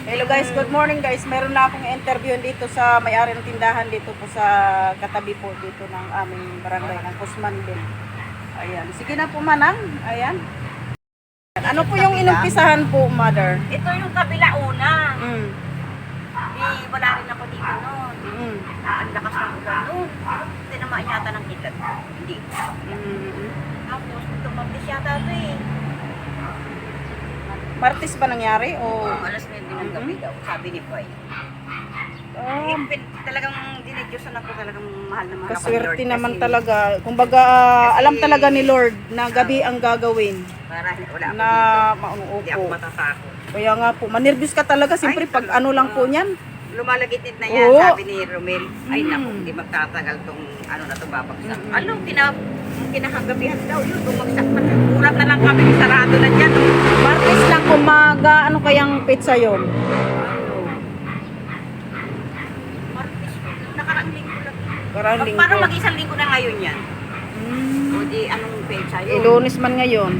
Hello guys, good morning guys. Meron na akong interview dito sa may-ari ng tindahan dito po sa katabi po dito ng aming barangay ng Kusmanbil. Ayan. Sige na po manang. Ayan. Ano po yung inumpisahan po, mother? Ito yung kabila una. Mm. Wala rin ako dito noon. Mm. Ang lakas ng ulan noon. Tinamaan yata ng kilat. Hindi. Mm. Tapos, tumabis yata ito eh. Martis ba nangyari o Alas 9 ng gabi daw, sabi ni Boy. Talagang dinidyosan ako, talagang mahal na mahal ako. kaswerte Lord, naman kasi talaga. Kumbaga, alam talaga ni Lord na gabi ang gagawin Para wala ako na dito. maunuo Hindi ako po. matatakot. Kaya nga po, manirvis ka talaga siyempre pag ano lang po niyan. Lumalagitid na yan, Oo. sabi ni Romel. Ay naku, Mm. hindi magtatagal tong ano na to babagsak. Mm. Ano, kinakagabihan daw yun, bumagsak na. Kurat na lang kami, sarado na dyan. Martis lang umaga, ano kayang pizza yon? Martis, nakaraang linggo lang. Karang linggo. Parang mag-isang linggo na ngayon yan. Mm. O di, anong pecha yun? Lunes man ngayon.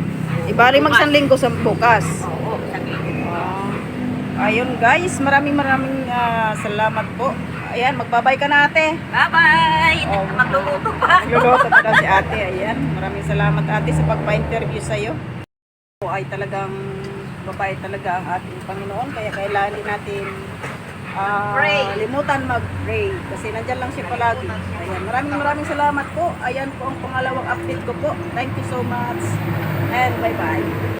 Ibali mag isang linggo sa bukas. Oo, isang linggo. Ayun guys, maraming salamat po. Ayan, magbabay ka na ate. Bye-bye! Oh. Magluluto pa. Nagluluto pa daw si ate. Ayan, maraming salamat ate sa pagpa-interview sa'yo. Po ay talagang babae talaga ang ating Panginoon. Kaya kailangan din natin Pray. limutan mag-pray. Kasi nandyan lang siya palagi. Ayan, maraming salamat po. Ayan po ang pangalawang update ko po. Thank you so much. And bye-bye.